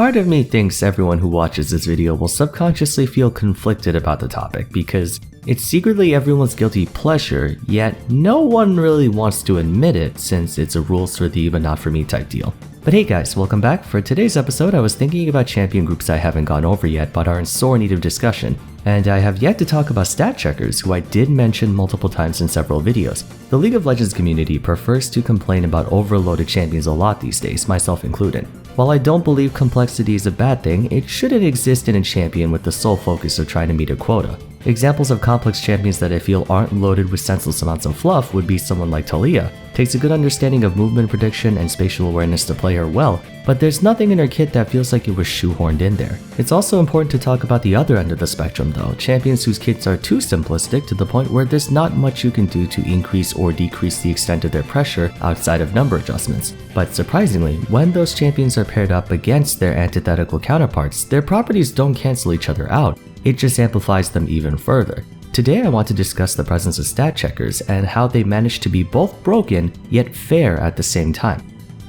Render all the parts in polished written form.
Part of me thinks everyone who watches this video will subconsciously feel conflicted about the topic because it's secretly everyone's guilty pleasure, yet no one really wants to admit it since it's a rules for thee but not for me type deal. But hey guys, welcome back. For today's episode, I was thinking about champion groups I haven't gone over yet but are in sore need of discussion. And I have yet to talk about stat checkers, who I did mention multiple times in several videos. The League of Legends community prefers to complain about overloaded champions a lot these days, myself included. While I don't believe complexity is a bad thing, it shouldn't exist in a champion with the sole focus of trying to meet a quota. Examples of complex champions that I feel aren't loaded with senseless amounts of fluff would be someone like Talia. Takes a good understanding of movement prediction and spatial awareness to play her well, but there's nothing in her kit that feels like it was shoehorned in there. It's also important to talk about the other end of the spectrum though, champions whose kits are too simplistic to the point where there's not much you can do to increase or decrease the extent of their pressure outside of number adjustments. But surprisingly, when those champions are paired up against their antithetical counterparts, their properties don't cancel each other out, it just amplifies them even further. Today I want to discuss the presence of stat checkers and how they manage to be both broken yet fair at the same time.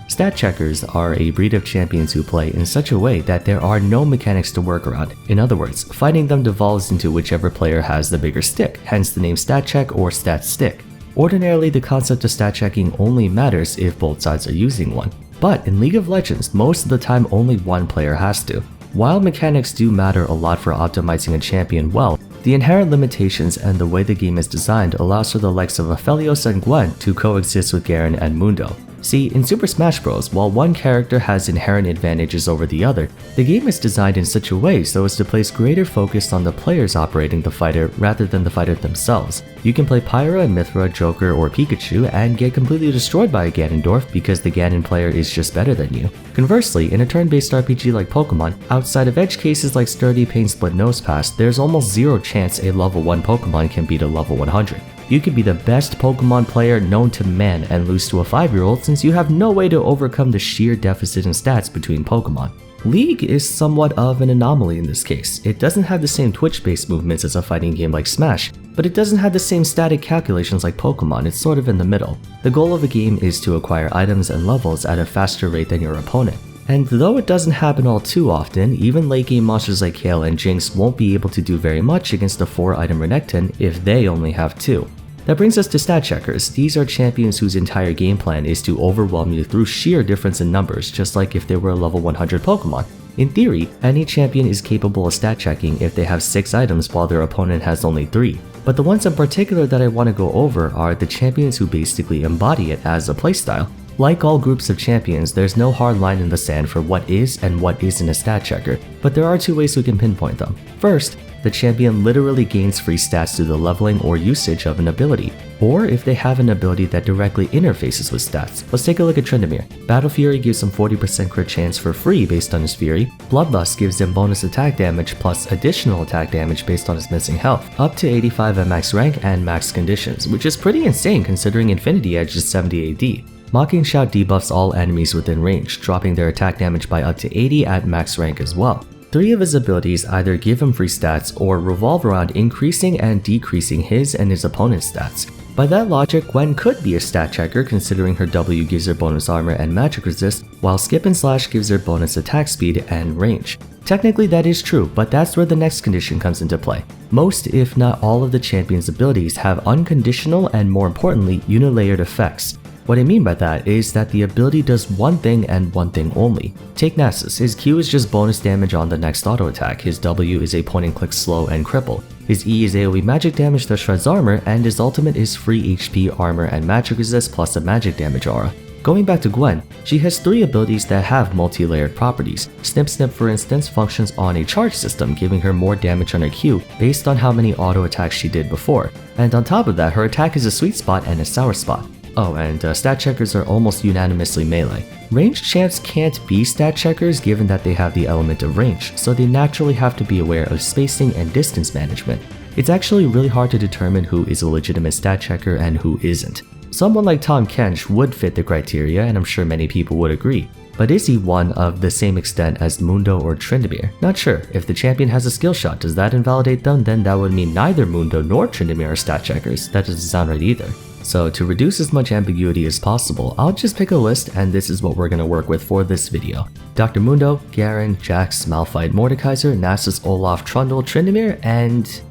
Stat checkers are a breed of champions who play in such a way that there are no mechanics to work around. In other words, fighting them devolves into whichever player has the bigger stick, hence the name stat check or stat stick. Ordinarily, the concept of stat checking only matters if both sides are using one, but in League of Legends, most of the time only one player has to. While mechanics do matter a lot for optimizing a champion well, the inherent limitations and the way the game is designed allows for the likes of Aphelios and Gwen to coexist with Garen and Mundo. See, in Super Smash Bros., while one character has inherent advantages over the other, the game is designed in such a way so as to place greater focus on the players operating the fighter rather than the fighter themselves. You can play Pyra and Mithra, Joker, or Pikachu and get completely destroyed by a Ganondorf because the Ganon player is just better than you. Conversely, in a turn-based RPG like Pokemon, outside of edge cases like Sturdy, Pain Split, Nosepass, there's almost zero chance a level 1 Pokemon can beat a level 100. You could be the best Pokemon player known to man and lose to a 5-year-old since you have no way to overcome the sheer deficit in stats between Pokemon. League is somewhat of an anomaly in this case. It doesn't have the same twitch-based movements as a fighting game like Smash, but it doesn't have the same static calculations like Pokemon, it's sort of in the middle. The goal of a game is to acquire items and levels at a faster rate than your opponent. And though it doesn't happen all too often, even late game monsters like Kale and Jinx won't be able to do very much against a 4-item Renekton if they only have 2. That brings us to stat checkers. These are champions whose entire game plan is to overwhelm you through sheer difference in numbers, just like if they were a level 100 Pokemon. In theory, any champion is capable of stat checking if they have 6 items while their opponent has only 3. But the ones in particular that I want to go over are the champions who basically embody it as a playstyle. Like all groups of champions, there's no hard line in the sand for what is and what isn't a stat checker, but there are 2 ways we can pinpoint them. First, the champion literally gains free stats through the leveling or usage of an ability, or if they have an ability that directly interfaces with stats. Let's take a look at Tryndamere. Battle Fury gives him 40% crit chance for free based on his Fury, Bloodlust gives him bonus attack damage plus additional attack damage based on his missing health, up to 85 at max rank and max conditions, which is pretty insane considering Infinity Edge is 70 AD. Mocking Shout debuffs all enemies within range, dropping their attack damage by up to 80 at max rank as well. 3 of his abilities either give him free stats or revolve around increasing and decreasing his and his opponent's stats. By that logic, Gwen could be a stat checker considering her W gives her bonus armor and magic resist, while Skip and Slash gives her bonus attack speed and range. Technically that is true, but that's where the next condition comes into play. Most, if not all of the champion's abilities have unconditional and more importantly, unilayered effects. What I mean by that is that the ability does one thing and one thing only. Take Nasus, his Q is just bonus damage on the next auto attack, his W is a point and click slow and cripple, his E is AoE magic damage that shreds armor, and his ultimate is free HP, armor, and magic resist plus a magic damage aura. Going back to Gwen, she has 3 abilities that have multi-layered properties. Snip Snip for instance functions on a charge system, giving her more damage on her Q based on how many auto attacks she did before, and on top of that her attack is a sweet spot and a sour spot. Oh, and stat checkers are almost unanimously melee. Ranged champs can't be stat checkers given that they have the element of range, so they naturally have to be aware of spacing and distance management. It's actually really hard to determine who is a legitimate stat checker and who isn't. Someone like Tahm Kench would fit the criteria, and I'm sure many people would agree. But is he one of the same extent as Mundo or Tryndamere? Not sure. If the champion has a skill shot, does that invalidate them? Then that would mean neither Mundo nor Tryndamere are stat checkers. That doesn't sound right either. So to reduce as much ambiguity as possible, I'll just pick a list and this is what we're going to work with for this video. Dr. Mundo, Garen, Jax, Malphite, Mordekaiser, Nasus, Olaf, Trundle, Tryndamere, and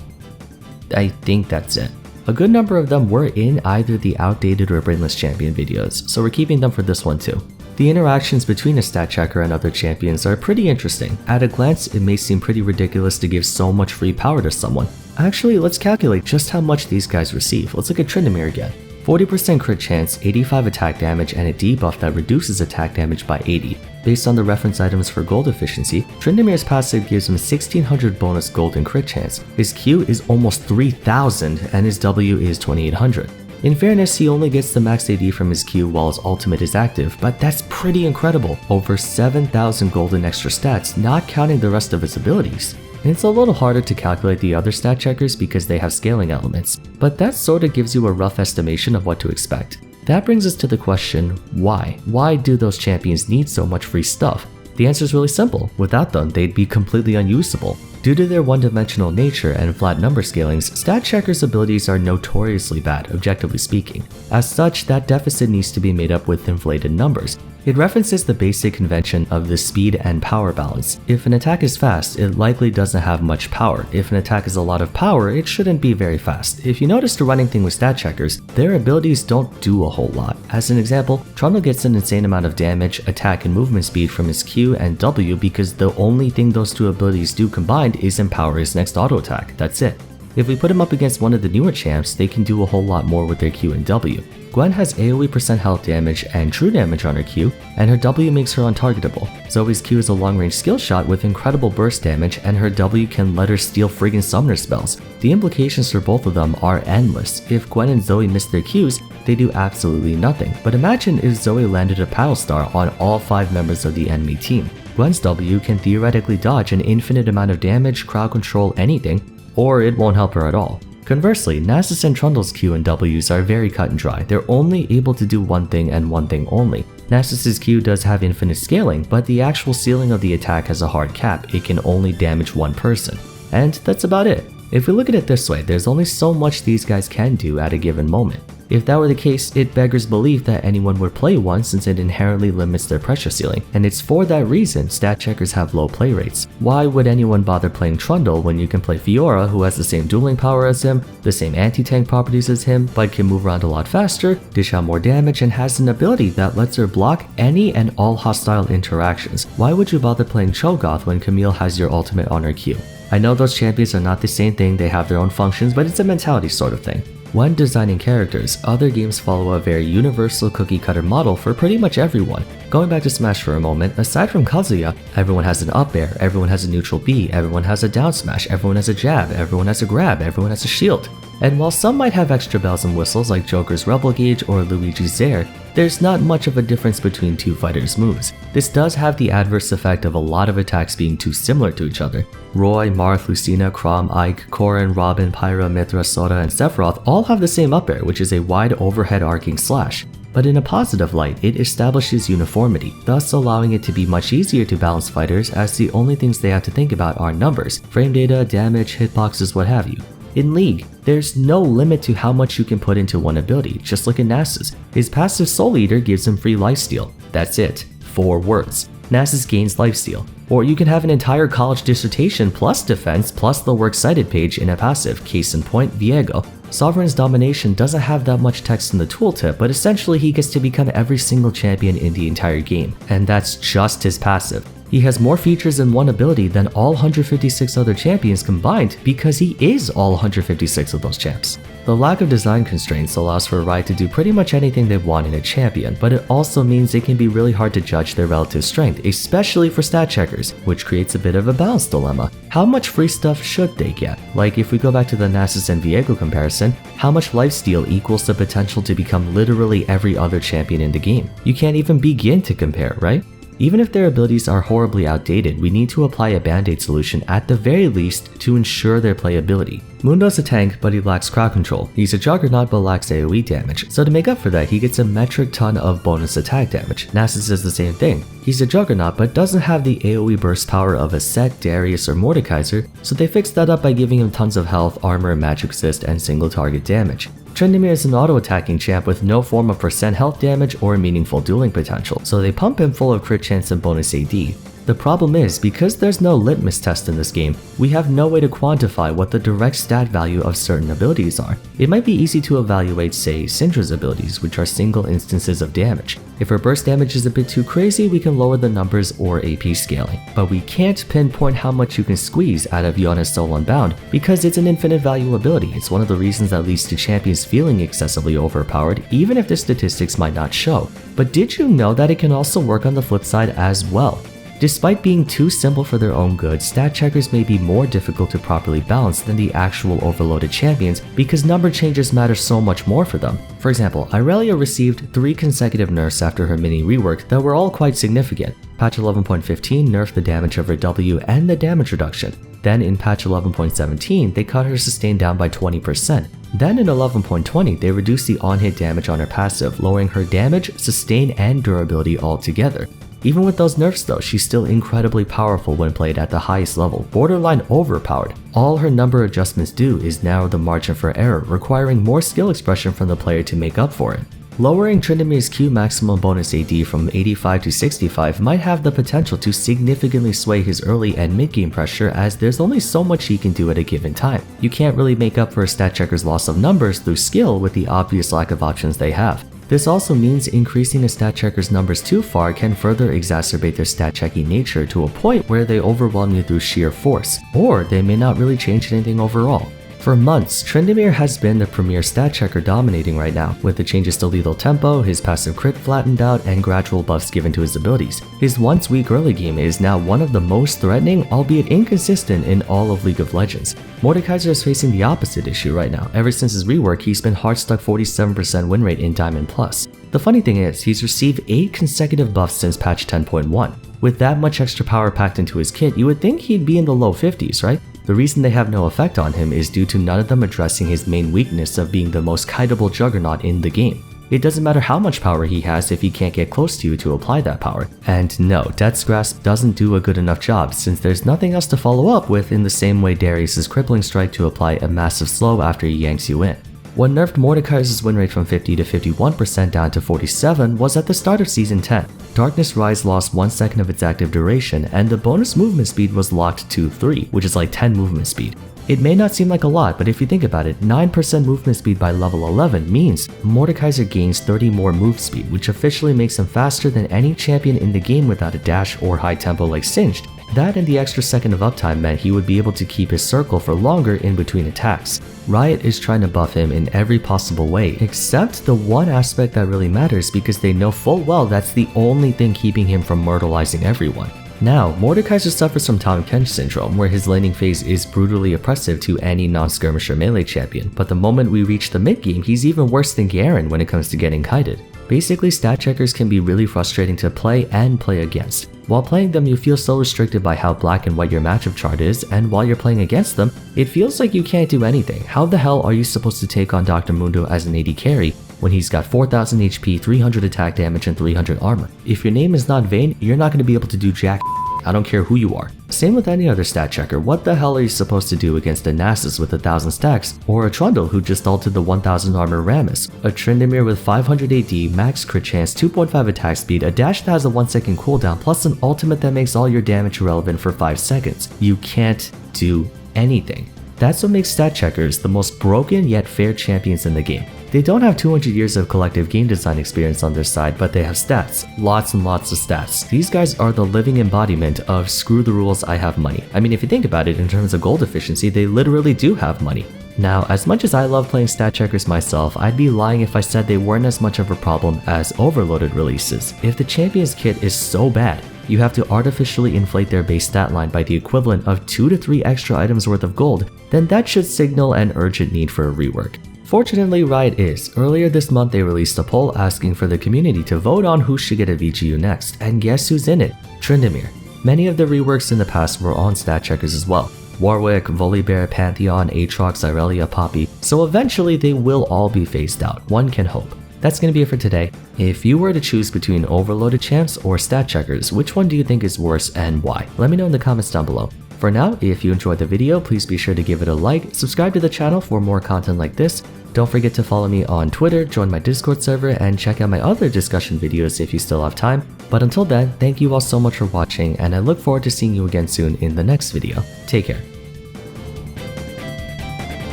I think that's it. A good number of them were in either the outdated or brainless champion videos, so we're keeping them for this one too. The interactions between a stat checker and other champions are pretty interesting. At a glance, it may seem pretty ridiculous to give so much free power to someone. Actually, let's calculate just how much these guys receive. Let's look at Tryndamere again. 40% crit chance, 85 attack damage, and a debuff that reduces attack damage by 80. Based on the reference items for gold efficiency, Tryndamere's passive gives him 1600 bonus gold and crit chance. His Q is almost 3000 and his W is 2800. In fairness, he only gets the max AD from his Q while his ultimate is active, but that's pretty incredible. Over 7000 gold in extra stats, not counting the rest of his abilities. It's a little harder to calculate the other stat checkers because they have scaling elements, but that sorta gives you a rough estimation of what to expect. That brings us to the question, why? Why do those champions need so much free stuff? The answer is really simple. Without them, they'd be completely unusable. Due to their one-dimensional nature and flat number scalings, stat checkers' abilities are notoriously bad, objectively speaking. As such, that deficit needs to be made up with inflated numbers. It references the basic convention of the speed and power balance. If an attack is fast, it likely doesn't have much power. If an attack is a lot of power, it shouldn't be very fast. If you notice the running thing with stat checkers, their abilities don't do a whole lot. As an example, Trundle gets an insane amount of damage, attack, and movement speed from his Q and W because the only thing those two abilities do combined is empower his next auto attack. That's it. If we put him up against one of the newer champs, they can do a whole lot more with their Q and W. Gwen has AoE % health damage and true damage on her Q, and her W makes her untargetable. Zoe's Q is a long-range skill shot with incredible burst damage, and her W can let her steal friggin' summoner spells. The implications for both of them are endless. If Gwen and Zoe miss their Qs, they do absolutely nothing. But imagine if Zoe landed a Battle Star on all 5 members of the enemy team. Gwen's W can theoretically dodge an infinite amount of damage, crowd control, anything, or it won't help her at all. Conversely, Nasus and Trundle's Q and Ws are very cut and dry. They're only able to do one thing and one thing only. Nasus's Q does have infinite scaling, but the actual ceiling of the attack has a hard cap. It can only damage one person. And that's about it. If we look at it this way, there's only so much these guys can do at a given moment. If that were the case, it beggars belief that anyone would play one since it inherently limits their pressure ceiling, and it's for that reason stat checkers have low play rates. Why would anyone bother playing Trundle when you can play Fiora, who has the same dueling power as him, the same anti-tank properties as him, but can move around a lot faster, dish out more damage, and has an ability that lets her block any and all hostile interactions? Why would you bother playing Cho'Gath when Camille has your ultimate on her Q? I know those champions are not the same thing, they have their own functions, but it's a mentality sort of thing. When designing characters, other games follow a very universal cookie-cutter model for pretty much everyone. Going back to Smash for a moment, aside from Kazuya, everyone has an up air, everyone has a neutral B, everyone has a down smash, everyone has a jab, everyone has a grab, everyone has a shield. And while some might have extra bells and whistles like Joker's Rebel Gauge or Luigi's Zair, there's not much of a difference between two fighters' moves. This does have the adverse effect of a lot of attacks being too similar to each other. Roy, Marth, Lucina, Chrom, Ike, Corrin, Robin, Pyra, Mithra, Sora, and Sephiroth all have the same up air, which is a wide overhead arcing slash. But in a positive light, it establishes uniformity, thus allowing it to be much easier to balance fighters as the only things they have to think about are numbers, frame data, damage, hitboxes, what have you. In League, there's no limit to how much you can put into one ability, just like in Nasus. His passive Soul Eater gives him free lifesteal. That's it. 4 words. Nasus gains lifesteal. Or you can have an entire college dissertation plus defense plus the works cited page in a passive, case in point, Viego. Sovereign's Domination doesn't have that much text in the tooltip, but essentially he gets to become every single champion in the entire game, and that's just his passive. He has more features in one ability than all 156 other champions combined because he is all 156 of those champs. The lack of design constraints allows for Riot to do pretty much anything they want in a champion, but it also means it can be really hard to judge their relative strength, especially for stat checkers, which creates a bit of a balance dilemma. How much free stuff should they get? Like if we go back to the Nasus and Viego comparison, how much lifesteal equals the potential to become literally every other champion in the game? You can't even begin to compare, right? Even if their abilities are horribly outdated, we need to apply a band-aid solution at the very least to ensure their playability. Mundo's a tank, but he lacks crowd control. He's a juggernaut but lacks AoE damage, so to make up for that, he gets a metric ton of bonus attack damage. Nasus is the same thing. He's a juggernaut but doesn't have the AoE burst power of a Set, Darius, or Mordekaiser, so they fixed that up by giving him tons of health, armor, magic resist, and single target damage. Tryndamere is an auto-attacking champ with no form of percent health damage or meaningful dueling potential, so they pump him full of crit chance and bonus AD. The problem is, because there's no litmus test in this game, we have no way to quantify what the direct stat value of certain abilities are. It might be easy to evaluate, say, Syndra's abilities, which are single instances of damage. If her burst damage is a bit too crazy, we can lower the numbers or AP scaling. But we can't pinpoint how much you can squeeze out of Yana's Soul Unbound, because it's an infinite value ability. It's one of the reasons that leads to champions feeling excessively overpowered, even if their statistics might not show. But did you know that it can also work on the flip side as well? Despite being too simple for their own good, stat checkers may be more difficult to properly balance than the actual overloaded champions because number changes matter so much more for them. For example, Irelia received 3 consecutive nerfs after her mini rework that were all quite significant. Patch 11.15 nerfed the damage of her W and the damage reduction. Then in patch 11.17, they cut her sustain down by 20%. Then in 11.20, they reduced the on-hit damage on her passive, lowering her damage, sustain, and durability altogether. Even with those nerfs though, she's still incredibly powerful when played at the highest level, borderline overpowered. All her number adjustments do is narrow the margin for error, requiring more skill expression from the player to make up for it. Lowering Tryndamere's Q maximum bonus AD from 85 to 65 might have the potential to significantly sway his early and mid-game pressure, as there's only so much he can do at a given time. You can't really make up for a stat checker's loss of numbers through skill with the obvious lack of options they have. This also means increasing a stat checker's numbers too far can further exacerbate their stat checking nature to a point where they overwhelm you through sheer force, or they may not really change anything overall. For months, Tryndamere has been the premier stat checker dominating right now, with the changes to lethal tempo, his passive crit flattened out, and gradual buffs given to his abilities. His once weak early game is now one of the most threatening, albeit inconsistent, in all of League of Legends. Mordekaiser is facing the opposite issue right now. Ever since his rework, he's been hard stuck 47% win rate in Diamond Plus. The funny thing is, he's received 8 consecutive buffs since patch 10.1. With that much extra power packed into his kit, you would think he'd be in the low 50s, right? The reason they have no effect on him is due to none of them addressing his main weakness of being the most kiteable juggernaut in the game. It doesn't matter how much power he has if he can't get close to you to apply that power. And no, Death's Grasp doesn't do a good enough job, since there's nothing else to follow up with in the same way Darius' Crippling Strike to apply a massive slow after he yanks you in. What nerfed Mordekaiser's win rate from 50 to 51% down to 47 was at the start of Season 10. Darkness Rise lost 1 second of its active duration, and the bonus movement speed was locked to 3, which is like 10 movement speed. It may not seem like a lot, but if you think about it, 9% movement speed by level 11 means Mordekaiser gains 30 more move speed, which officially makes him faster than any champion in the game without a dash or high tempo like Singed. That and the extra second of uptime meant he would be able to keep his circle for longer in between attacks. Riot is trying to buff him in every possible way, except the one aspect that really matters, because they know full well that's the only thing keeping him from myrtleizing everyone. Now, Mordekaiser suffers from Tahm Kench syndrome, where his laning phase is brutally oppressive to any non-skirmisher melee champion, but the moment we reach the mid-game, he's even worse than Garen when it comes to getting kited. Basically, stat checkers can be really frustrating to play and play against. While playing them, you feel so restricted by how black and white your matchup chart is, and while you're playing against them, it feels like you can't do anything. How the hell are you supposed to take on Dr. Mundo as an AD carry when he's got 4000 HP, 300 attack damage, and 300 armor? If your name is not Vayne, you're not going to be able to do jack. I don't care who you are. Same with any other stat checker. What the hell are you supposed to do against a Nasus with 1000 stacks, or a Trundle who just ulted the 1000 armor Rammus, a Tryndamere with 500 AD, max crit chance, 2.5 attack speed, a dash that has a 1 second cooldown, plus an ultimate that makes all your damage irrelevant for 5 seconds? You can't do anything. That's what makes stat checkers the most broken yet fair champions in the game. They don't have 200 years of collective game design experience on their side, but they have stats. Lots and lots of stats. These guys are the living embodiment of screw the rules, I have money. I mean, if you think about it in terms of gold efficiency, they literally do have money. Now, as much as I love playing stat checkers myself, I'd be lying if I said they weren't as much of a problem as overloaded releases. If the champion's kit is so bad, you have to artificially inflate their base stat line by the equivalent of 2 to 3 extra items worth of gold, then that should signal an urgent need for a rework. Fortunately, Riot is. Earlier this month, they released a poll asking for the community to vote on who should get a VGU next, and guess who's in it? Tryndamere. Many of the reworks in the past were on stat checkers as well. Warwick, Volibear, Pantheon, Aatrox, Irelia, Poppy, so eventually they will all be phased out, one can hope. That's gonna be it for today. If you were to choose between overloaded champs or stat checkers, which one do you think is worse and why? Let me know in the comments down below. For now, if you enjoyed the video, please be sure to give it a like, subscribe to the channel for more content like this, Don't forget to follow me on Twitter, join my Discord server, and check out my other discussion videos if you still have time. But until then, thank you all so much for watching, and I look forward to seeing you again soon in the next video. Take care.